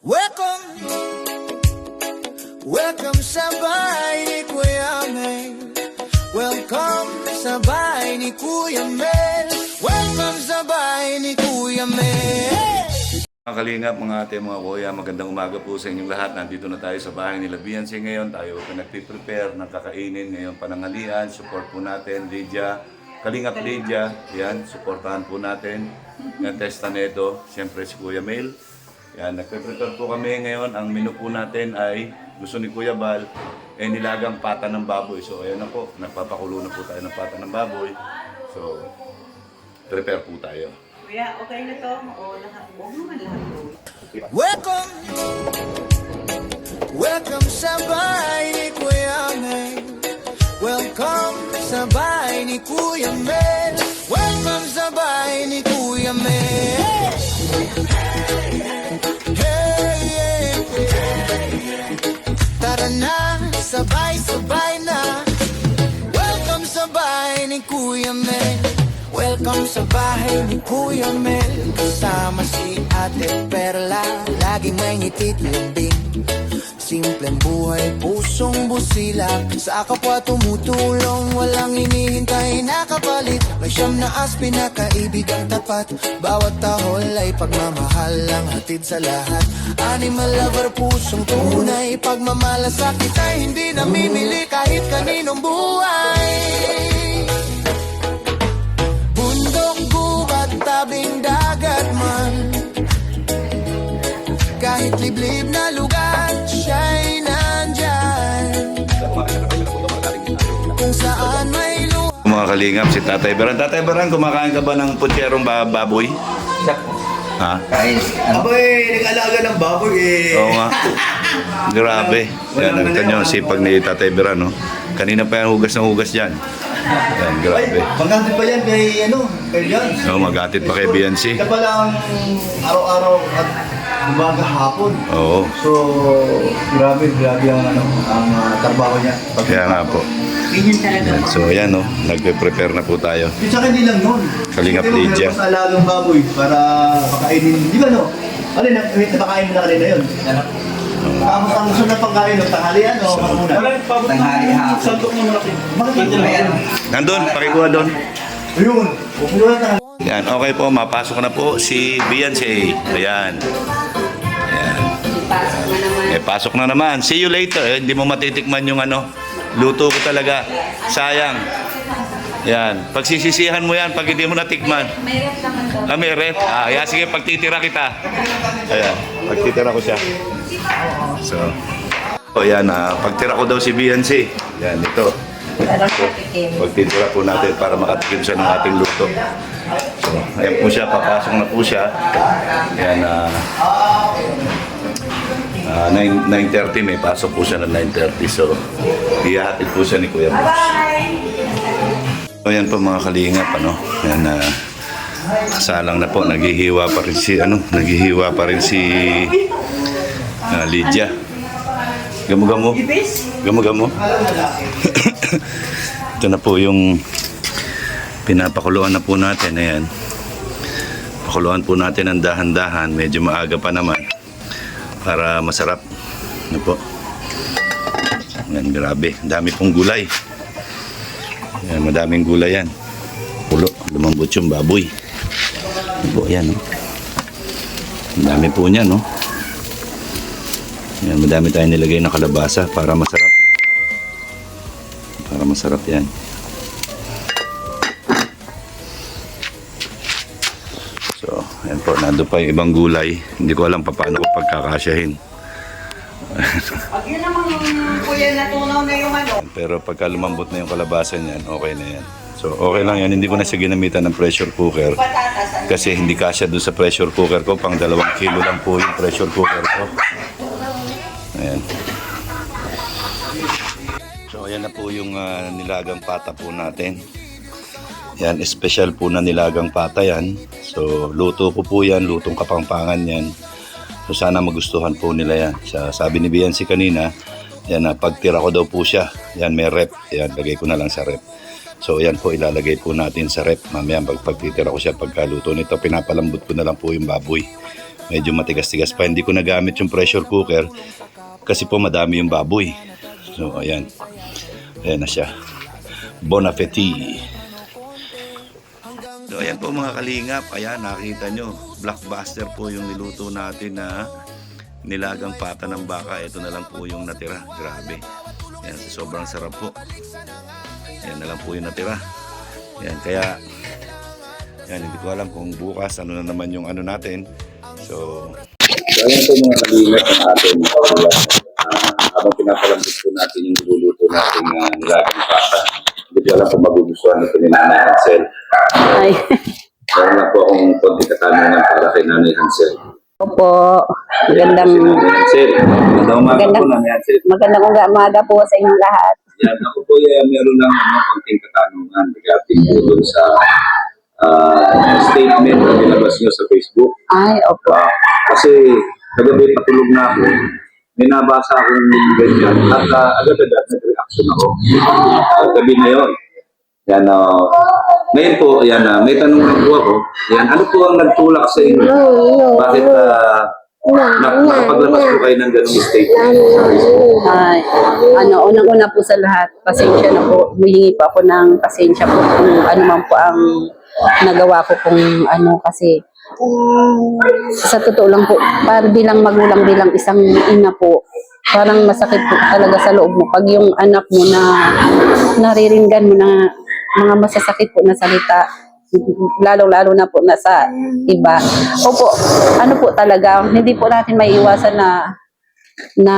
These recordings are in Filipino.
Welcome, welcome sa bahay ni Kuya Mel. Welcome sa bahay ni Kuya Mel. Welcome sa bahay ni Kuya Mel. Mga kalingap, mga ate, mga kuya, magandang umaga po sa inyong lahat. Nandito na tayo sa bahay nila Biancy ngayon. Tayo nagpiprepare ng kakainin ngayon pananghalian. Support po natin, Lydia. Kalingap Lydia, yan, supportahan po natin. Yan, Testanedo, siyempre si Kuya Mel. Yan, nagpe-prepare po kami ngayon. Ang menu po natin ay gusto ni Kuya Bal, nilagang pata ng baboy. So ayan na po, nagpapakulo na po tayo ng pata ng baboy. So, prepare po tayo. Kuya, okay na to? O lahat? Huwag naman lahat to. Welcome, welcome sa bahay ni Kuya Mel. Welcome sa bahay ni Kuya Mel. Welcome sa bahay ni Kuya Mel. Hey, hey, hey. Tara na, sabay-sabay na. Welcome sa bahay ni Kuya Mel. Welcome sa bahay ni Kuya Mel. Kasama si Ate Perla, laging may ngitit lambing. Simpleng buhay, pusong busilak. Sa kapwa tumutulong, walang hinihintay na kapalit. May siyam na pinakaibigang tapat. Bawat tahol ay pagmamahal ang hatid sa lahat. Animal lover, pusong tunay. Pagmamalasakit ay hindi namimili kahit kaninong buhay. Bundok, gubat, tabing dagat man, kahit liblib na lugar, siya'y nandyan. Kung saan may lugar. Mga kalingap, si Tatay Baran. Tatay Baran, kumakain ka ba ng putserong baboy? Ha? Kahit Abay, nag-alaga ng baboy eh. Oo nga. Grabe. Yan, nakita nyo, sipag ni Tatay Baran, no? Kanina pa yan, hugas na hugas dyan. Yan, grabe. Magkantid pa yan kay John. So, mag-atid pa kay Biancy. Ito pala ang araw-araw at umaga hapon. Oo. So, grabe ang trabaho niya. Kaya nga po. Ganyan talaga. Yan, so, ayan, no? Nagpe-prepare na po tayo. Yung sa hindi lang yun. Kalingap Ito, Lydia. meron pa sa alagang baboy para makainin. Di ba no? Ano na, napakain mo na kanina yun? Tapos ang gusto na pangkain, tanghalian o muna? tanghali hapon. Ayan. Nandun, pakikuha doon. Ayun. Pupulo na Yan, okay po, mapasok na po si Biancy. Ayan. Ayan. Pasok na naman. Pasok na naman. See you later. Hindi mo matitikman yung luto ko talaga. Sayang. Yan. Pagsisisihan mo yan pag hindi mo natikman. May ref naman to. May ref. Yan, sige, pagtitira kita. Ayan, pagtitira ko siya. So, ayan, pagtira ko daw si Biancy. Yan, ito. Para makatikim. Pagtitira po natin para makatikim siya ng ating luto. So, ayan po siya, papasok na po siya. Ayan, 9:30, may pasok po siya ng 9:30. So, ihahatid po siya ni Kuya Boss. So, ayan po mga kalingap, Ayan, kasalang na po, naghihiwa pa rin si Lydia. Gamo-gamo. Gamo-gamo. Ito na po yung pinapakuluan na po natin. Ayan. Pakuluan po natin ng dahan-dahan. Medyo maaga pa naman. Para masarap. Ano po. Ayan, grabe. Dami pong gulay. Ayan, madaming gulay yan. Pulo. Lumambot yung baboy. Ano po, ayan. Ang dami po niyan, no? Ayan, madami tayong nilagay ng kalabasa para masarap. Para masarap yan. So, ayan po, nandun pa yung ibang gulay. Hindi ko alam paano ko pagkakasyahin. Pag yun namang kuya natunaw na yung Pero pagka lumambot na yung kalabasa niyan, okay na yan. So, okay lang yan. Hindi ko na siya ginamitan ng pressure cooker. patatas. Kasi hindi kasya doon sa pressure cooker ko. Pang 2 kilo lang po yung pressure cooker ko. Ayan. So, ayan na po yung nilagang pata po natin. Yan, special po na nilagang pata yan. So, luto ko po yan. Lutong Kapampangan yan. So, sana magustuhan po nila yan. Sabi ni Biancy kanina, yan, pagtira ko daw po siya. Yan, may rep. Yan, lagay ko na lang sa rep. So, yan po, ilalagay po natin sa rep. Mamaya, pagtitira ko siya pagkaluto nito, pinapalambot ko na lang po yung baboy Medyo matigas-tigas pa. Hindi ko nagamit yung pressure cooker kasi po madami yung baboy. So, ayan. Ayan na siya. Bon appetit. So, ayan po mga kalingap. Ayan, nakita nyo. Blockbuster po yung niluto natin na nilagang pata ng baka. Ito na lang po yung natira. Grabe. Ayan, sobrang sarap po. Ayan na lang po yung natira. Ayan, kaya ayan, hindi ko alam kung bukas ano na naman yung ano natin. So ayan po mga kalingap ng ating habang pinapalambot po natin yung niluluto natin nilagang pata. Hindi ko alam kung magugustuhan ito ni Nanay Hansel. Ay, Meron lang po akong konti katanungan para kay Nanay Hansel. opo. Magandang, Nanay Hansel, magandang umaga po Nanay Hansel. magandang umaga po sa inyong lahat. Yan, ako po meron lang konting katanungan regarding po dun sa statement na nilabas nyo sa Facebook. Ay, opo. Kasi kagabi patulog na ako, may nabasa akong ganyan at agad-agad nag-reaction ako. Gabi na yun. Yan, ngayon po, yan, may tanong lang po ako. Yan, ano po ang nagtulak sa inyo? Bakit nakapaglabas po kayo ng ganung statement sa Facebook? Ay, unang-una po sa lahat, pasensya na po. Humihingi po ako ng pasensya po kung ano man po ang nagawa ko kung kasi sa totoo lang po, para bilang magulang, bilang isang ina po, parang masakit po talaga sa loob mo pag yung anak mo na nariringgan mo na mga masasakit po na salita, lalo-lalo na po nasa iba. Opo, ano po talaga, hindi po natin maiiwasan na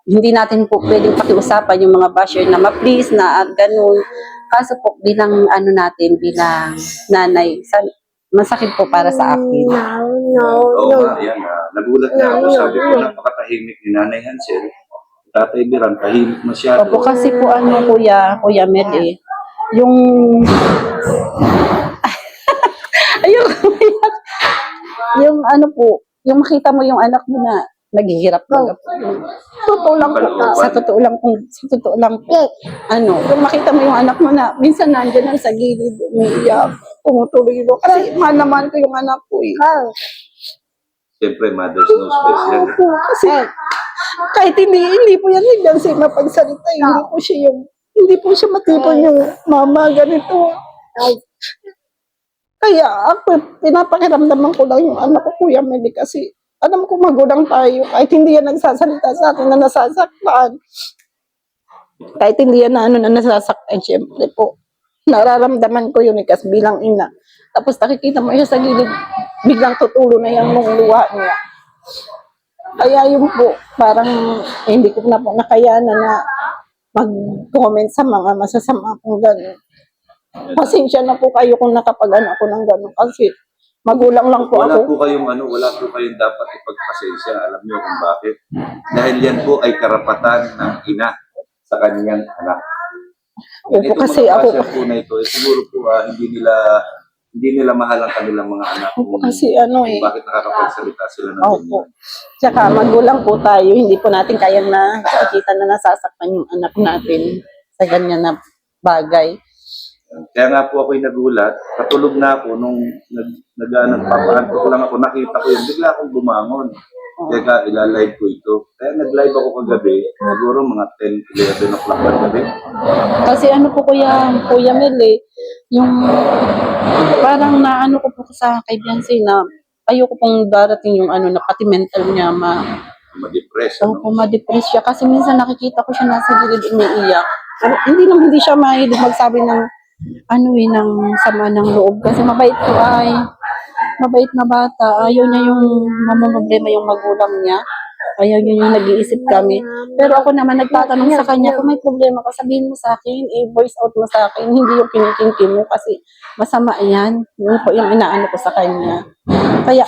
hindi natin po pwedeng pakiusapan yung mga basher na ma-please na at ganun. Kaso po bilang bilang nanay, masakit po para sa akin. Oo nga, yan. Nagulat na ako. Sabi ko, napakatahimik ni Nanay Hansel. Tatay Biran, tahimik masyado. Opo, kasi po Kuya Mel yung ayun, yung yung makita mo yung anak mo na naghihirap talaga po. Totoo lang po, sa totoo lang po, yung makita mo yung anak mo na minsan nandiyan lang sa gilid, umiiyak, tumutuloy mo. Kasi mahal naman ko yung anak ko Siyempre, mother's no space yan. Kasi kahit hindi po yan higdan siya mapagsalita, hindi po siya matipon yung mama ganito. Kaya ako, pinapakiramdaman ko lang yung anak ko, Kuya Meli, kasi alam ko magulang tayo, kahit hindi yan nagsasalita sa atin na nasasaktan. Kahit hindi yan na nasasaktan, siyempre po, nararamdaman ko yun kasi bilang ina. Tapos nakikita mo siya sa gilid, biglang tutulo na yung mong luha niya. Kaya yun po, parang hindi ko na po nakayanan na mag-comment sa mga masasama kung gano'n. Pasensya na po kayo kung nakapag-ano ako ng gano'n kasi magulang lang po Wala ako. wala po kayong dapat ipagpasensya. Alam niyo kung bakit? Dahil yan po ay karapatan ng ina sa kanyang anak. Opo, kasi ako, po na ito, siguro po hindi nila mahal ang kanilang mga anak. opo, kasi kung bakit nakakapagsalita sila ng opo. ganyan. Tsaka magulang po tayo, hindi po natin kaya na nakikita na nasasaktan yung anak natin sa ganyan na bagay. Kaya nga po ako'y nagulat, patulog na ako nung nagpapaanto ko lang ako, nakita ko yun, bigla akong bumangon. Teka, ilalive ko ito. Kaya nag-live ako kagabi, siguro mga 10, 11 o'clock kagabi. Kasi po Kuya Mel yung parang naano ko po sa kay Beyonce na ayoko pong darating yung na pati mental niya Ma-depress. ma-depress siya. Kasi minsan nakikita ko siya nasa gilid umiiyak. Hindi siya mahilig magsabi ng ng sama ng loob. Kasi mabait na bata. Ayaw niya yung mamamroblema yung magulang niya. Ayaw niya yung nag-iisip kami. Pero ako naman nagtatanong sa kanya, kung may problema ka, sabihin mo sa akin, voice out mo sa akin, hindi yung kinikinti mo kasi masama yan. Yun po yung inaano ko sa kanya.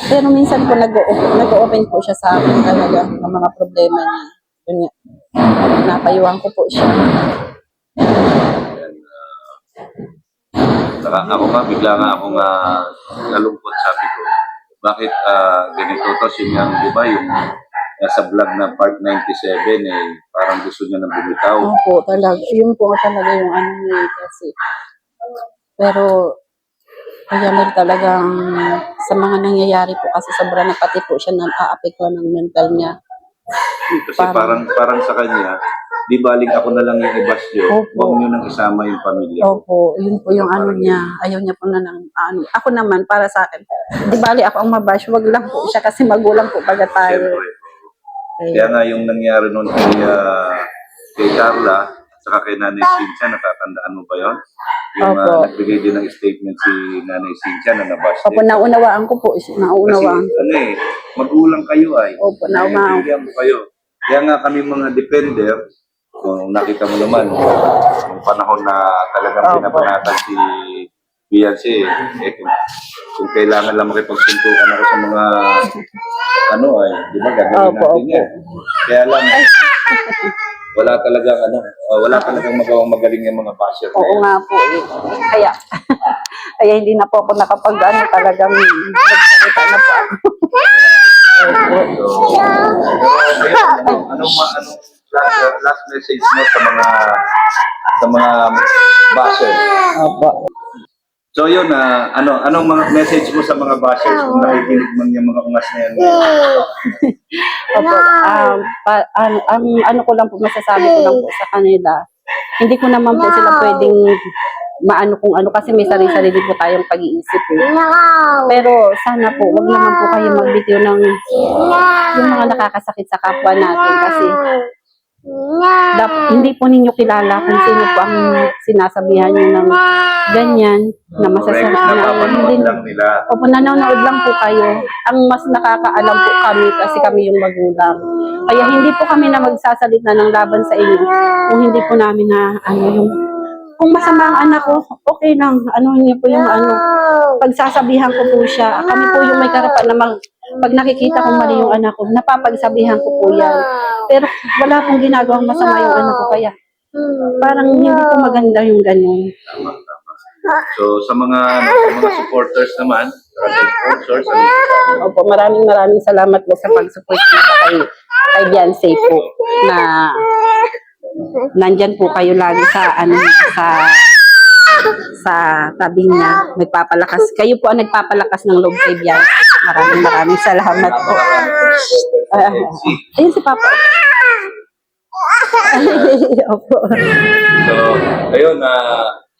Pero minsan po nag-open po siya sa akin talaga ng mga problema niya. Yun, napayuhan ko po siya. Bigla nga akong nalungkot, sabi ko. Bakit ganito to? Yun di ba, yung nasa vlog na part 97, parang gusto niya na bumitaw. Opo, talaga. Yun po talaga yung niya kasi. Pero, Kaya meron talagang sa mga nangyayari po kasi sobra na pati po siya naaapektuhan ng mental niya. Kasi parang sa kanya, di baling ako na lang yung i-bash yun. Opo. Huwag nyo nang isama yung pamilya. Opo, yun po yung ano niya. Ayaw niya po na ako naman, para sa akin. Di bali ako ang mabash, wag lang po siya kasi magulang po baga tayo. Siyempre. Kaya nga yung nangyari noon kay Carla, at saka kay Nanay Cynthia, nakakandaan mo ba yun? Yung Opo. nagbigay din ng statement si Nanay Cynthia na nabash Opo, naunawaan ko po. Kasi Naunawaan. magulang kayo ay. Opo, naunawaan. Naiintindihan mo kayo. Kaya nga kami mga defender, kung nakita mo naman, yung panahon na talagang Opo. pinapanatan si Beyonce, kung kailangan lang makipagsuntukan ako sa mga di ba, gagawin Opo, natin yan. Kaya lang, wala talagang magaling yung mga basher. Oo nga po. Kaya, kaya hindi na po ako talagang nagsalita na po ako. Opo. Anong last message mo sa mga basher? Opo. So yun, anong mga message mo sa mga bashers kung nakikinig man yung mga ungas na yan? Opo. Ano ko lang po, masasabi ko lang po sa kanila. Hindi ko naman po sila pwedeng maano kung ano kasi may sarili-sarili po tayong pag-iisip eh. Pero sana po, wag naman po kayo magbitiw ng yung mga nakakasakit sa kapwa natin kasi hindi po ninyo kilala kung sino po ang sinasabihan nyo ng ganyan na Correct, masasakit na napapanood lang nila. Opo, nanonood lang po kayo. Ang mas nakakaalam po kami kasi kami yung magulang. Kaya hindi po kami na magsasalita ng laban sa inyo kung hindi po namin na kung masama ang anak ko, okay lang. Niyo po yung pagsasabihan ko po siya. Kami po yung may karapat na pag nakikita ko mali yung anak ko, napapagsabihan ko po yan. Pero wala pong ginagawang masama yung anak ko. Kaya parang hindi po maganda yung ganun. Tama. So sa mga supporters naman, sa sponsors, Opo, maraming salamat po sa pag-support niyo kay Beyonce po na nandyan po kayo lagi sa tabi niya. Nagpapalakas. Kayo po ang nagpapalakas ng loob kay Beyonce. Maraming salamat po. Ayun si Papa. Opo. So, ayun,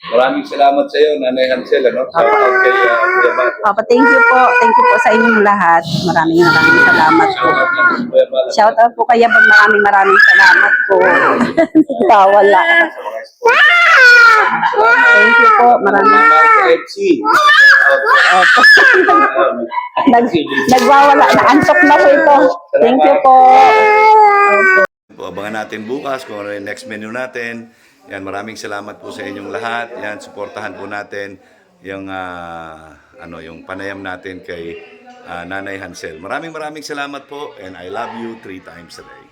maraming salamat sa iyo, Nanay Hansel, sa kay Kuya Bat. Papa, thank you po. Thank you po sa inyong lahat. Maraming salamat po. Shoutout lang sa Kuya Bat. Shout out po kaya maraming salamat po. Wala. Thank you po. Maraming. FC. Opo. Nagwawala na. Antok na po ito. Thank you po. Abangan natin bukas kung ano yung next menu natin. Yan, maraming salamat po sa inyong lahat. Yan, suportahan po natin yung yung panayam natin kay Nanay Hansel. Maraming salamat po and I love you 3 times a day.